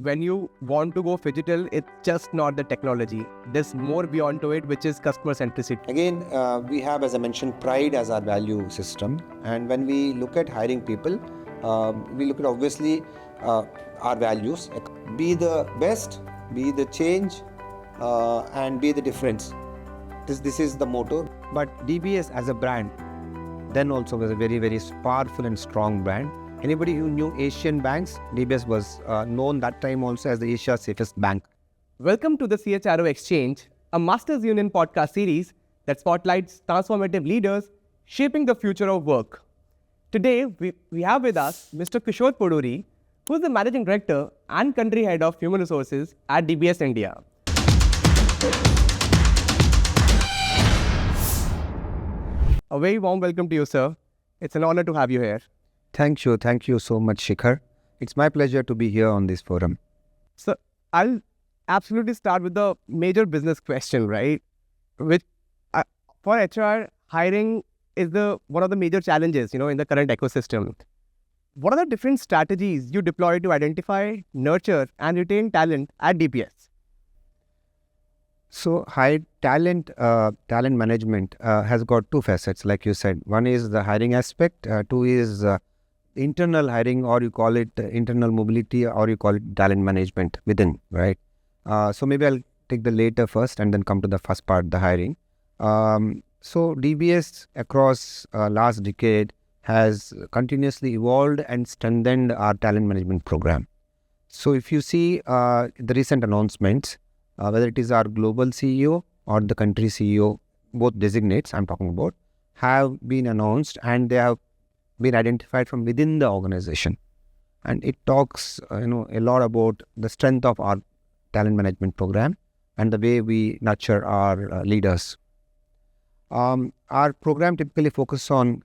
when you want to go phygital, it's just not the technology. There's more beyond to it, which is customer centricity. Again, we have, as I mentioned, pride as our value system. And when we look at hiring people, we look at obviously our values. Be the best, be the change, and be the difference. This is the motto. But DBS as a brand then also was a very, very powerful and strong brand. Anybody who knew Asian banks, DBS was known that time also as the Asia's safest bank. Welcome to the CHRO Exchange, a Masters Union podcast series that spotlights transformative leaders shaping the future of work. Today, we have with us Mr. Kishore Poduri, who is the Managing Director and Country Head of Human Resources at DBS India. A very warm welcome to you, sir. It's an honor to have you here. Thank you so much, Shikhar. It's my pleasure to be here on this forum. So, I'll absolutely start with the major business question, right? Which for HR, hiring is one of the major challenges, in the current ecosystem. What are the different strategies you deploy to identify, nurture, and retain talent at DBS? So, high talent management has got two facets, like you said. One is the hiring aspect. Two is internal hiring, or you call it internal mobility, or you call it talent management within, right? So maybe I'll take the later first and then come to the first part, the hiring. So DBS across last decade has continuously evolved and strengthened our talent management program. So if you see the recent announcements, whether it is our global CEO or the country CEO, both designates I'm talking about, have been announced and they have been identified from within the organization. And it talks a lot about the strength of our talent management program and the way we nurture our leaders. Our program typically focuses on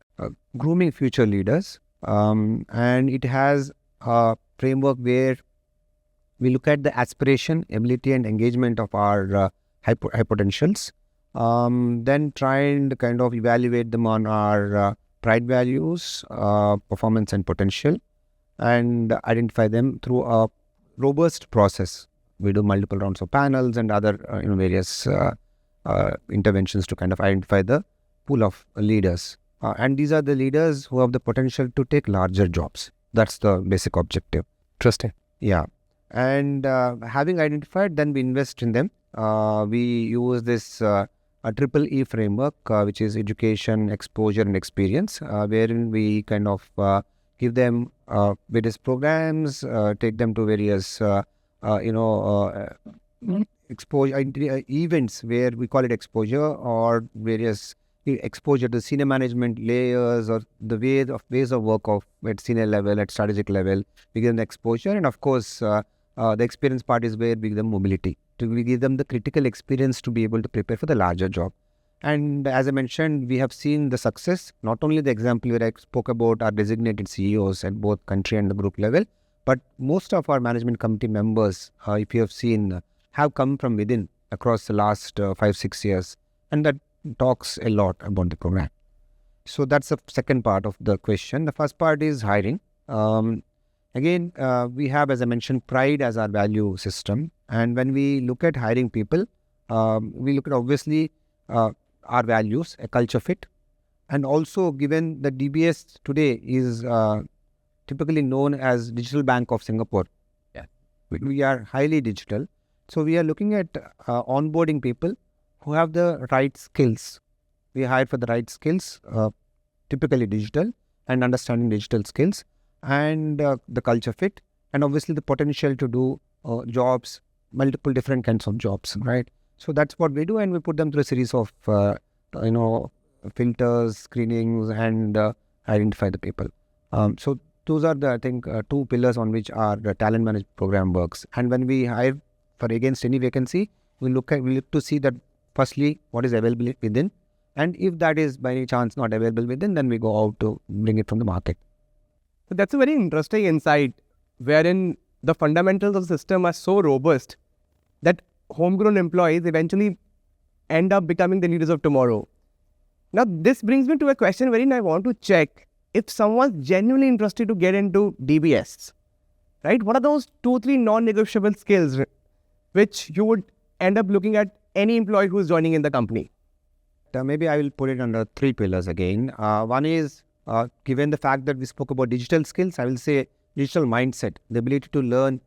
grooming future leaders, and it has a framework where we look at the aspiration, ability and engagement of our high potentials, then try and kind of evaluate them on our pride values, performance and potential, and identify them through a robust process. We do multiple rounds of panels and other various interventions to kind of identify the pool of leaders. And these are the leaders who have the potential to take larger jobs. That's the basic objective. Interesting. Yeah. And having identified, then we invest in them. We use this a triple E framework, which is education, exposure, and experience, wherein we kind of give them various programs, take them to various, exposure events where we call it exposure, or various exposure to senior management layers, or the ways of work of at senior level, at strategic level. We give them exposure, and of course, the experience part is where we give them mobility. We give them the critical experience to be able to prepare for the larger job. And as I mentioned, we have seen the success, not only the example where I spoke about our designated CEOs at both country and the group level, but most of our management committee members, if you have seen, have come from within across the last 5-6 years. And that talks a lot about the program. So that's the second part of the question. The first part is hiring. Again, we have, as I mentioned, pride as our value system. And when we look at hiring people, we look at obviously our values, a culture fit. And also, given that DBS today is typically known as Digital Bank of Singapore. Yeah. We are highly digital. So we are looking at onboarding people who have the right skills. We hire for the right skills, typically digital, and understanding digital skills, and the culture fit, and obviously the potential to do jobs, multiple different kinds of jobs, right? So that's what we do, and we put them through a series of filters, screenings, and identify the people. So those are the, I think, two pillars on which our talent management program works. And when we hire for against any vacancy, we look to see that firstly what is available within, and if that is by any chance not available within, then we go out to bring it from the market. So that's a very interesting insight, wherein the fundamentals of the system are so robust that homegrown employees eventually end up becoming the leaders of tomorrow. Now, this brings me to a question wherein I want to check if someone's genuinely interested to get into DBS, right? What are those 2-3 non-negotiable skills which you would end up looking at any employee who's joining in the company? Maybe I will put it under 3 pillars again. One is, given the fact that we spoke about digital skills, I will say digital mindset, the ability to learn,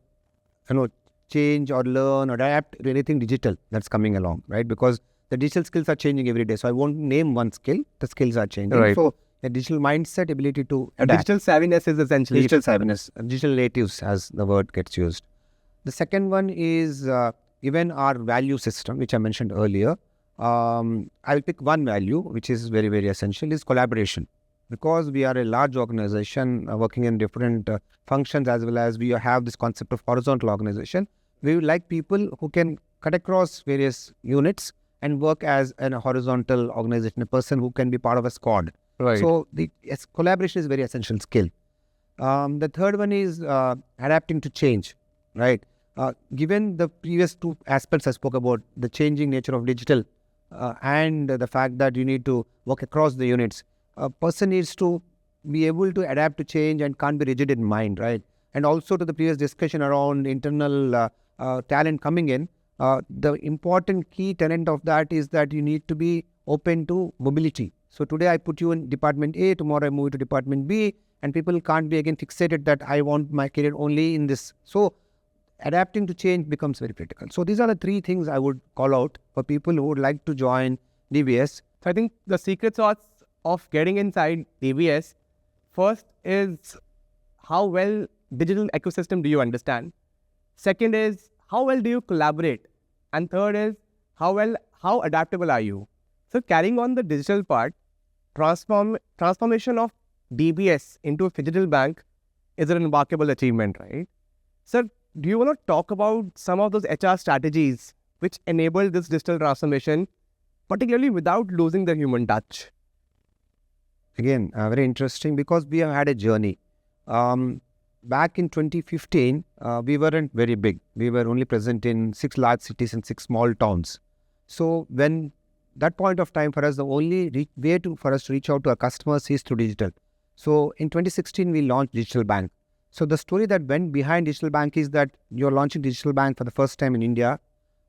change or learn or adapt to anything digital that's coming along, right? Because the digital skills are changing every day. So I won't name one skill, the skills are changing. Right. So a digital mindset, ability to adapt. Digital savviness is essentially Digital savviness, digital natives as the word gets used. The second one is even our value system, which I mentioned earlier. I will pick one value, which is very, very essential, is collaboration. Because we are a large organization working in different functions, as well as we have this concept of horizontal organization, we would like people who can cut across various units and work as a horizontal organization, a person who can be part of a squad. Right. So collaboration is a very essential skill. The third one is adapting to change, right? Given the previous 2 aspects I spoke about, the changing nature of digital and the fact that you need to work across the units, a person needs to be able to adapt to change and can't be rigid in mind, right? And also to the previous discussion around internal talent coming in, the important key tenet of that is that you need to be open to mobility. So today I put you in department A, tomorrow I move you to department B, and people can't be again fixated that I want my career only in this. So adapting to change becomes very critical. So these are the 3 things I would call out for people who would like to join DBS. So I think the secret sauce of getting inside DBS, first is how well digital ecosystem do you understand? Second is how well do you collaborate? And third is how adaptable are you? So carrying on the digital part, transformation of DBS into a digital bank is a remarkable achievement, right? Sir, do you want to talk about some of those HR strategies which enable this digital transformation, particularly without losing the human touch? Again, very interesting because we have had a journey. Back in 2015, we weren't very big. We were only present in 6 large cities and 6 small towns. So when that point of time for us, the only way for us to reach out to our customers is through digital. So in 2016, we launched Digital Bank. So the story that went behind Digital Bank is that you're launching Digital Bank for the first time in India,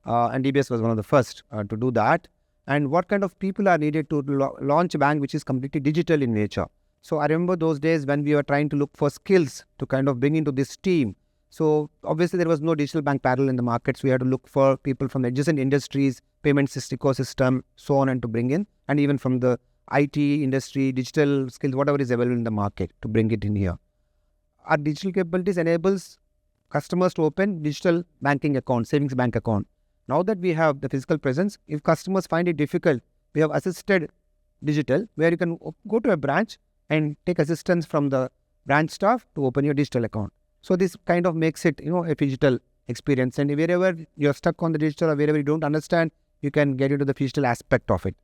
and DBS was one of the first to do that. And what kind of people are needed to launch a bank which is completely digital in nature? So I remember those days when we were trying to look for skills to kind of bring into this team. So obviously there was no digital bank parallel in the market. So we had to look for people from adjacent industries, payment system, ecosystem, so on, and to bring in, and even from the IT industry, digital skills, whatever is available in the market to bring it in here. Our digital capabilities enables customers to open digital banking account, savings bank account. Now that we have the physical presence, if customers find it difficult, we have assisted digital, where you can go to a branch and take assistance from the branch staff to open your digital account. So this kind of makes it, a digital experience. And wherever you're stuck on the digital or wherever you don't understand, you can get into the digital aspect of it.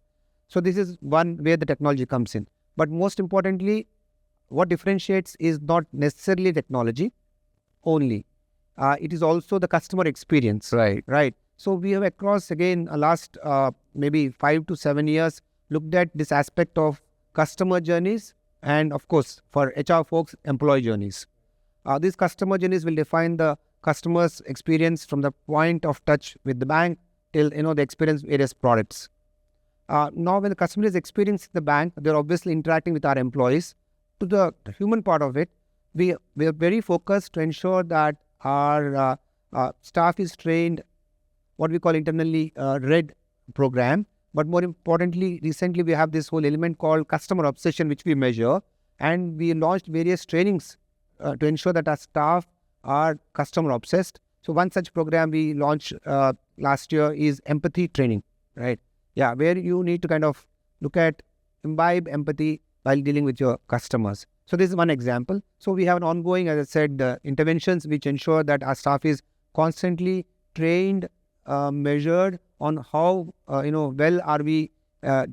So this is one where the technology comes in. But most importantly, what differentiates is not necessarily technology only. It is also the customer experience. Right. So we have across, again, last maybe 5 to 7 years, looked at this aspect of customer journeys and, of course, for HR folks, employee journeys. These customer journeys will define the customer's experience from the point of touch with the bank till, the experience various products. Now, when the customer is experiencing the bank, they're obviously interacting with our employees. To the human part of it, we are very focused to ensure that our staff is trained, what we call internally RED program. But more importantly, recently we have this whole element called customer obsession, which we measure. And we launched various trainings to ensure that our staff are customer obsessed. So one such program we launched last year is empathy training, right? Yeah, where you need to kind of imbibe empathy while dealing with your customers. So this is one example. So we have an ongoing, as I said, interventions which ensure that our staff is constantly trained, measured on how well are we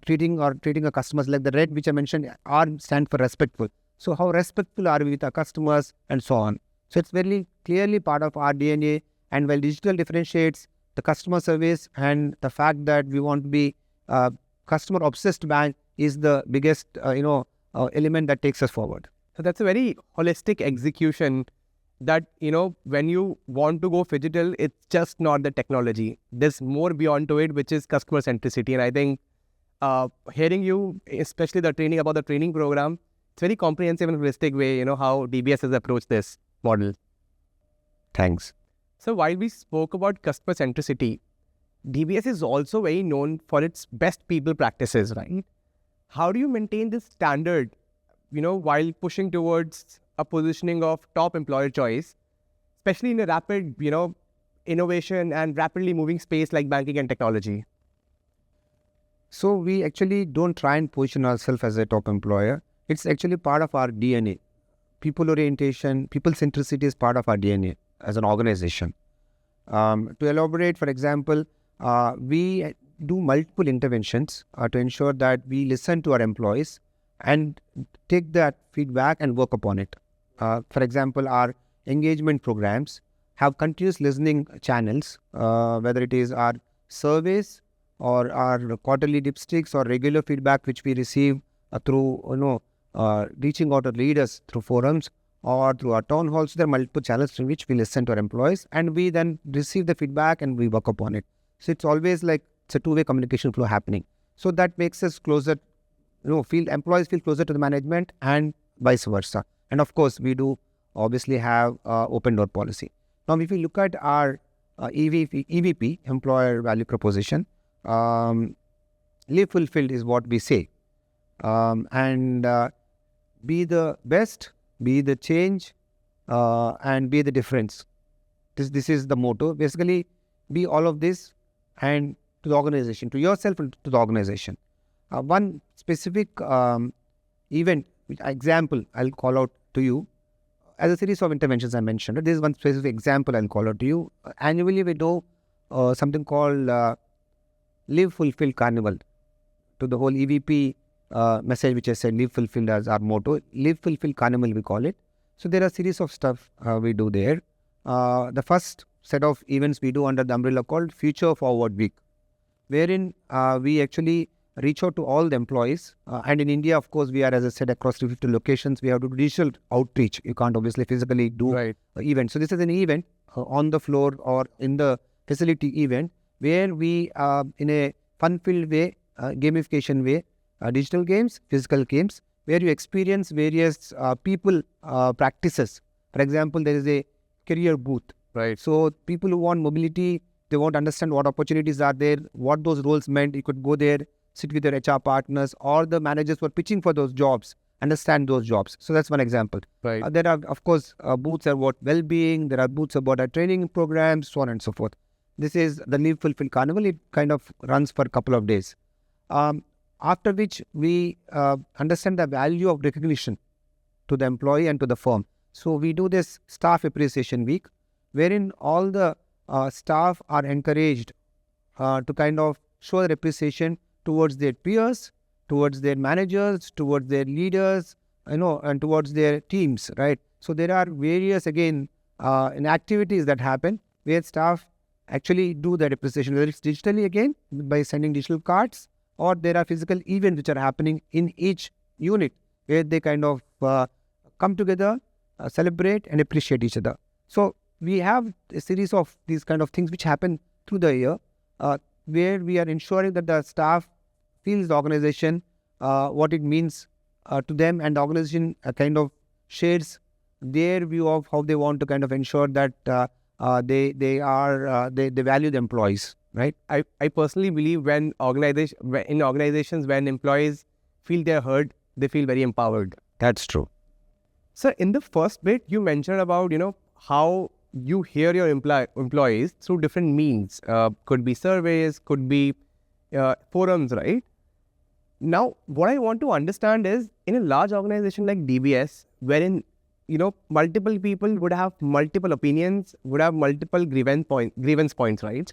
treating our customers. Like the RED which I mentioned, R stands for respectful. So how respectful are we with our customers and so on. So it's very clearly part of our DNA. And while digital differentiates the customer service and the fact that we want to be customer obsessed bank is the biggest element that takes us forward. So that's a very holistic execution that, when you want to go phygital, it's just not the technology. There's more beyond to it, which is customer centricity. And I think hearing you, especially the training about the training program, it's very comprehensive and holistic way, how DBS has approached this model. Thanks. So while we spoke about customer centricity, DBS is also very known for its best people practices, right? How do you maintain this standard, while pushing towards a positioning of top employer choice, especially in a rapid, innovation and rapidly moving space like banking and technology? So we actually don't try and position ourselves as a top employer. It's actually part of our DNA. People orientation, people centricity is part of our DNA as an organization. To elaborate, for example, we do multiple interventions to ensure that we listen to our employees and take that feedback and work upon it. For example, our engagement programs have continuous listening channels, whether it is our surveys or our quarterly dipsticks or regular feedback which we receive through reaching out to leaders through forums or through our town halls. There are multiple channels through which we listen to our employees and we then receive the feedback and we work upon it. So it's always like it's a two-way communication flow happening. So that makes us closer, employees feel closer to the management and vice versa. And of course, we do obviously have open door policy. Now, if we look at our EVP, employer value proposition, live fulfilled is what we say. And be the best, be the change, and be the difference. This is the motto. Basically, be all of this and to the organization, to yourself and to the organization. One specific event, example I'll call out to you, as a series of interventions I mentioned. This is one specific example I'll call out to you. Annually, we do something called Live Fulfilled Carnival. To the whole EVP message which I said, Live Fulfilled as our motto. Live Fulfilled Carnival, we call it. So there are a series of stuff we do there. The first set of events we do under the umbrella called Future Forward Week, wherein we actually reach out to all the employees. And in India, of course, we are, as I said, across 350 locations. We have to do digital outreach. You can't obviously physically do events. So this is an event on the floor or in the facility event where we, in a fun-filled way, gamification way, digital games, physical games, where you experience various people practices. For example, there is a career booth. Right. So people who want mobility, they want to understand what opportunities are there, what those roles meant. You could go there, sit with your HR partners or the managers who are pitching for those jobs, understand those jobs. So that's one example. Right. There are, of course, booths about well-being. There are booths about our training programs, so on and so forth. This is the Live Fulfill Carnival. It kind of runs for a couple of days. After which we understand the value of recognition to the employee and to the firm. So we do this staff appreciation week, wherein all the staff are encouraged to kind of show their appreciation towards their peers, towards their managers, towards their leaders, and towards their teams, right? So there are various, again, activities that happen where staff actually do that appreciation, whether it's digitally, again, by sending digital cards, or there are physical events which are happening in each unit where they kind of come together, celebrate and appreciate each other. So we have a series of these kind of things which happen through the year where we are ensuring that the staff feels the organization, what it means to them, and the organization kind of shares their view of how they want to kind of ensure that they value the employees. Right. I personally believe in organizations, when employees feel they're heard, they feel very empowered. That's true. So in the first bit, you mentioned about, how you hear your employees through different means. Could be surveys, could be forums, right? Now, what I want to understand is, in a large organization like DBS, wherein, multiple people would have multiple opinions, would have multiple grievance points, right?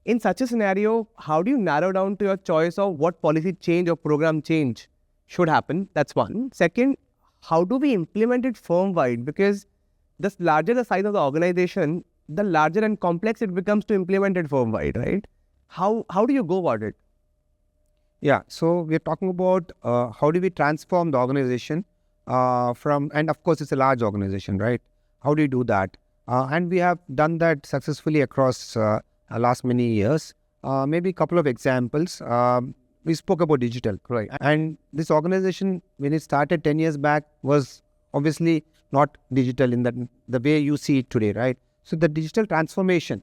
In such a scenario, how do you narrow down to your choice of what policy change or program change should happen? That's one. Second, how do we implement it firm-wide? Because the larger the size of the organization, the larger and complex it becomes to implement it firm-wide, right? How do you go about it? Yeah, so we're talking about how do we transform the organization and of course it's a large organization, right? how do you do that? And we have done that successfully across last many years. Maybe a couple of examples. We spoke about digital. Right. And this organization, when it started 10 years back, was obviously not digital in the way you see it today, right? So the digital transformation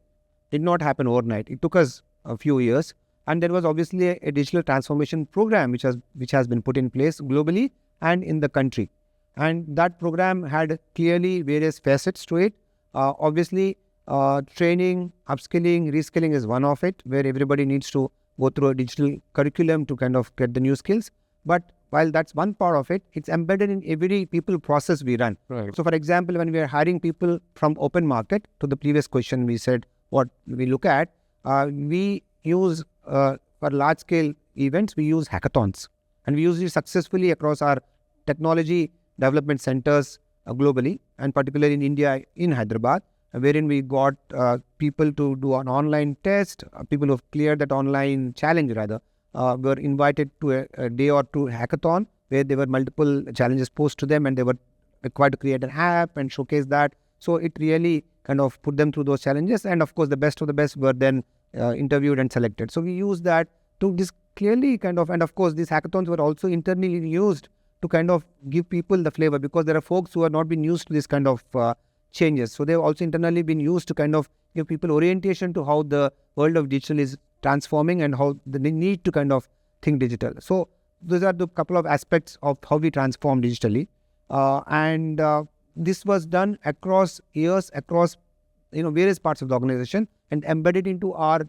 did not happen overnight. It took us a few years. And there was obviously a digital transformation program which has been put in place globally and in the country. And that program had clearly various facets to it. Obviously, training, upskilling, reskilling is one of it, where everybody needs to go through a digital curriculum to kind of get the new skills. But while that's one part of it, it's embedded in every people process we run. Right. So, for example, when we are hiring people from open market, to the previous question we said what we look at, we use for large scale events, we use hackathons. And we use it successfully across our technology development centers globally, and particularly in India, in Hyderabad, wherein we got people to do an online test. People who have cleared that online challenge rather were invited to a day or two hackathon, where there were multiple challenges posed to them and they were required to create an app and showcase that. So it really kind of put them through those challenges, and of course the best of the best were then interviewed and selected. So we use that to this clearly kind of, and of course these hackathons were also internally used to kind of give people the flavor, because there are folks who have not been used to this kind of changes. So they've also internally been used to kind of give people orientation to how the world of digital is transforming and how they need to kind of think digital. So those are the couple of aspects of how we transform digitally. And this was done across years, across various parts of the organization, and embedded into our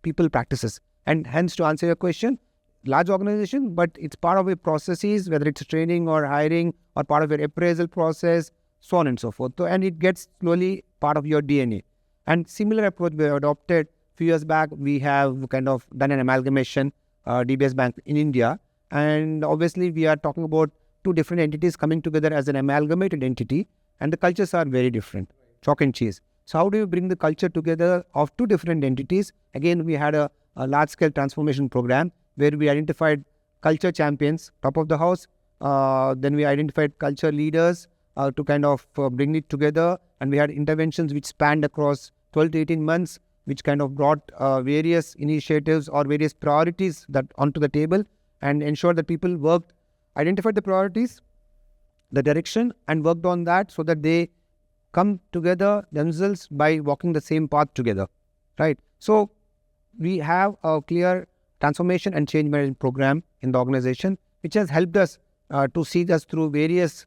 people practices. And hence, to answer your question, large organization, but it's part of your processes, whether it's training or hiring or part of your appraisal process, so on and so forth. So, and it gets slowly part of your DNA. And similar approach we adopted a few years back. We have kind of done an amalgamation, DBS Bank in India. And obviously we are talking about two different entities coming together as an amalgamated entity, and the cultures are very different, chalk and cheese. So how do you bring the culture together of two different entities? Again, we had a large-scale transformation program where we identified culture champions, top of the house. Then we identified culture leaders to kind of bring it together. And we had interventions which spanned across 12 to 18 months, which kind of brought various initiatives or various priorities that onto the table, and ensured that people worked, identified the priorities, the direction, and worked on that so that they come together themselves by walking the same path together, right? So we have a clear transformation and change management program in the organization, which has helped us to see us through various,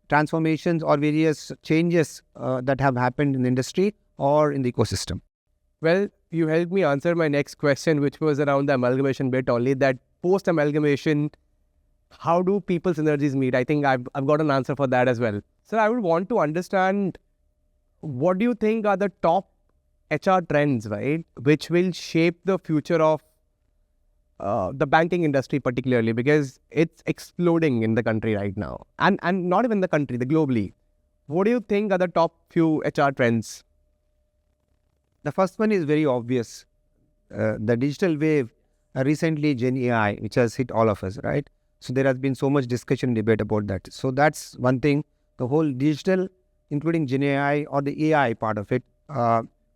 transformations or various changes that have happened in the industry or in the ecosystem. Well, you helped me answer my next question, which was around the amalgamation bit only, that post-amalgamation, how do people's energies meet? I think I've got an answer for that as well. So I would want to understand, what do you think are the top HR trends, right, which will shape the future of the banking industry particularly, because it's exploding in the country right now, and not even the country, the globally. What do you think are the top few HR trends? The first one is very obvious. The digital wave, recently Gen AI, which has hit all of us, right? So there has been so much discussion and debate about that. So that's one thing. The whole digital, including Gen AI or the AI part of it,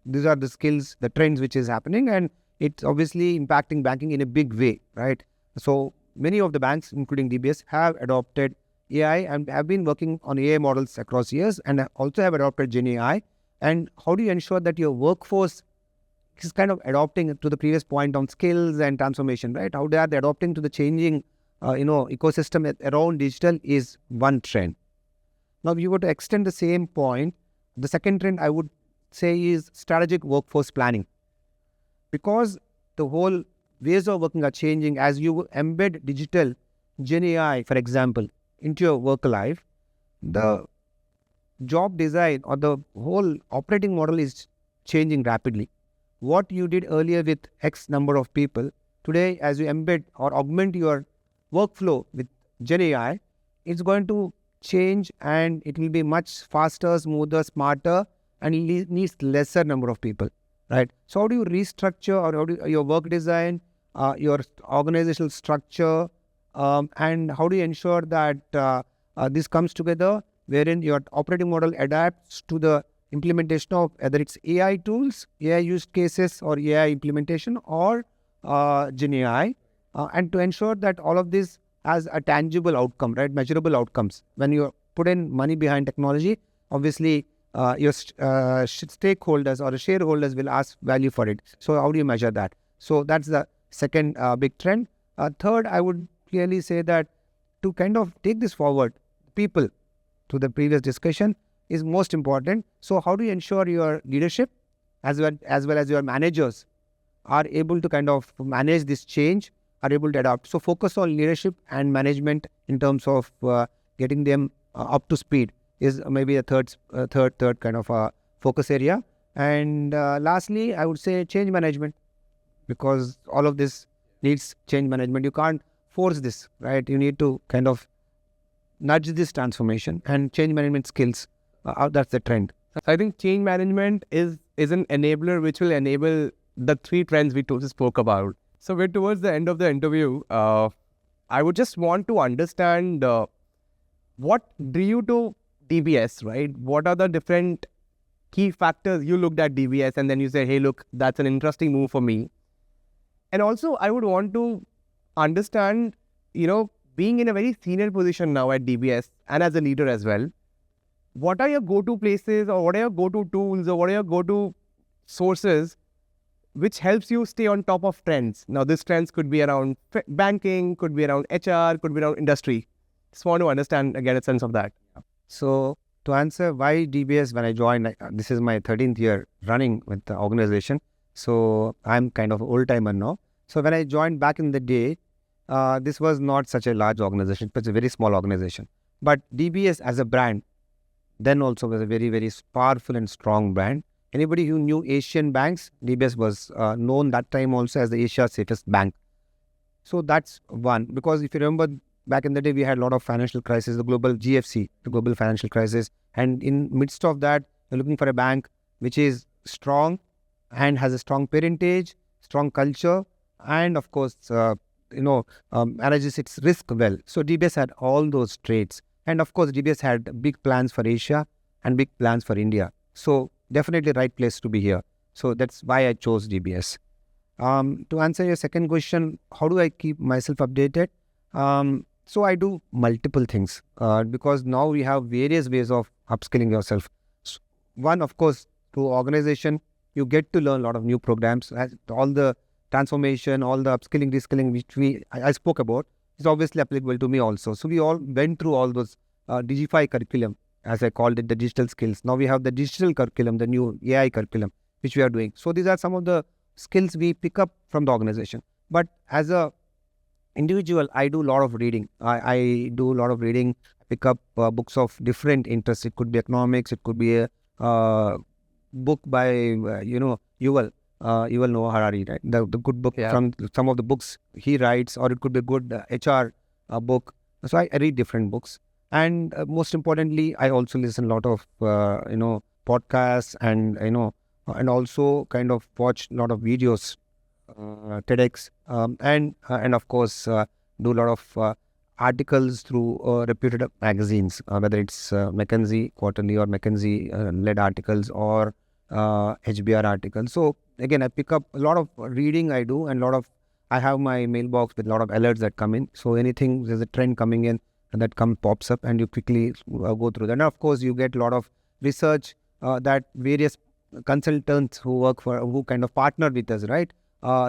these are the skills, the trends which is happening, and it's obviously impacting banking in a big way, right? So many of the banks, including DBS, have adopted AI and have been working on AI models across years, and also have adopted Gen AI. And how do you ensure that your workforce is kind of adopting to the previous point on skills and transformation, right? How they are adopting to the changing, ecosystem around digital is one trend. Now, if you were to extend the same point, the second trend I would say is strategic workforce planning. Because the whole ways of working are changing, as you embed digital, Gen AI, for example, into your work life, the job design or the whole operating model is changing rapidly. What you did earlier with X number of people, today as you embed or augment your workflow with Gen AI, it's going to change, and it will be much faster, smoother, smarter, and needs lesser number of people, right? So how do you restructure, or how do your work design, your organizational structure, and how do you ensure that this comes together wherein your operating model adapts to the implementation of whether it's AI tools, AI use cases, or AI implementation, or Gen AI, and to ensure that all of this has a tangible outcome, right? Measurable outcomes. When you put in money behind technology, obviously your stakeholders or the shareholders will ask value for it. So how do you measure that? So that's the second big trend. Third, I would clearly say that to kind of take this forward, people, to the previous discussion, is most important. So how do you ensure your leadership as well as your managers are able to kind of manage this change, are able to adapt? So focus on leadership and management in terms of getting them up to speed is maybe a third kind of a focus area. And lastly, I would say change management, because all of this needs change management. You can't force this, right? You need to kind of nudge this transformation, and change management skills. That's the trend. I think change management is an enabler which will enable the three trends we spoke about. So we're towards the end of the interview. I would just want to understand what drew you to DBS, right? What are the different key factors you looked at DBS and then you said, hey, look, that's an interesting move for me. And also, I would want to understand, being in a very senior position now at DBS and as a leader as well, what are your go-to places, or what are your go-to tools, or what are your go-to sources which helps you stay on top of trends? Now, these trends could be around banking, could be around HR, could be around industry. Just want to understand and get a sense of that. So to answer why DBS, when I joined, this is my 13th year running with the organization. So I'm kind of old timer now. So when I joined back in the day, this was not such a large organization. It was a very small organization. But DBS as a brand then also was a very, very powerful and strong brand. Anybody who knew Asian banks, DBS was known that time also as the Asia's safest bank. So that's one. Because if you remember, back in the day, we had a lot of financial crisis, the global GFC, the global financial crisis. And in midst of that, you're looking for a bank which is strong and has a strong parentage, strong culture, and of course, manages its risk well. So DBS had all those traits. And of course, DBS had big plans for Asia and big plans for India. So definitely right place to be here. So that's why I chose DBS. To answer your second question, how do I keep myself updated? So I do multiple things because now we have various ways of upskilling yourself. One, of course, through organization, you get to learn a lot of new programs. All the transformation, all the upskilling, reskilling, which I spoke about, is obviously applicable to me also. So we all went through all those Digify curriculum, as I called it, the digital skills. Now we have the digital curriculum, the new AI curriculum, which we are doing. So these are some of the skills we pick up from the organization. But as a individual, I do a lot of reading. I do a lot of reading, pick up books of different interests. It could be economics, it could be a book by, Yuval Noah Harari, right? The good book from some of the books he writes, or it could be a good HR book. So I read different books. And most importantly, I also listen a lot of, podcasts and also kind of watch a lot of videos, TEDx, and of course, do a lot of articles through reputed magazines, whether it's McKinsey Quarterly or McKinsey led articles or HBR articles. So again, I pick up a lot of reading I do, and I have my mailbox with a lot of alerts that come in. So anything, there's a trend coming in that pops up, and you quickly go through that. And of course, you get a lot of research that various consultants who kind of partner with us, right?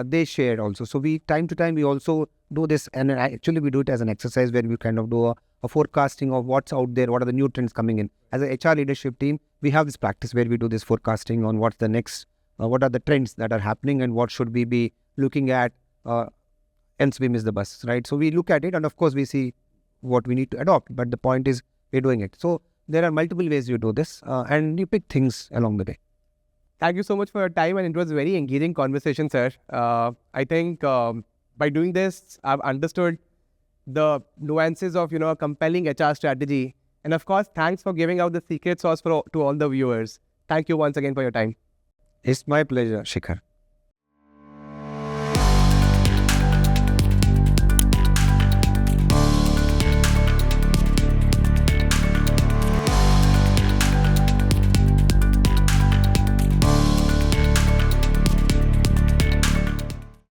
They share also. So time to time, we also do this, and actually we do it as an exercise where we kind of do a forecasting of what's out there, what are the new trends coming in. As a HR leadership team, we have this practice where we do this forecasting on what's the next, what are the trends that are happening, and what should we be looking at, else we miss the bus, right? So we look at it, and of course we see what we need to adopt, but the point is we're doing it. So there are multiple ways you do this, and you pick things along the way. Thank you so much for your time, and it was a very engaging conversation, sir. I think by doing this, I've understood the nuances of, a compelling HR strategy. And of course, thanks for giving out the secret sauce to all the viewers. Thank you once again for your time. It's my pleasure, Shikhar.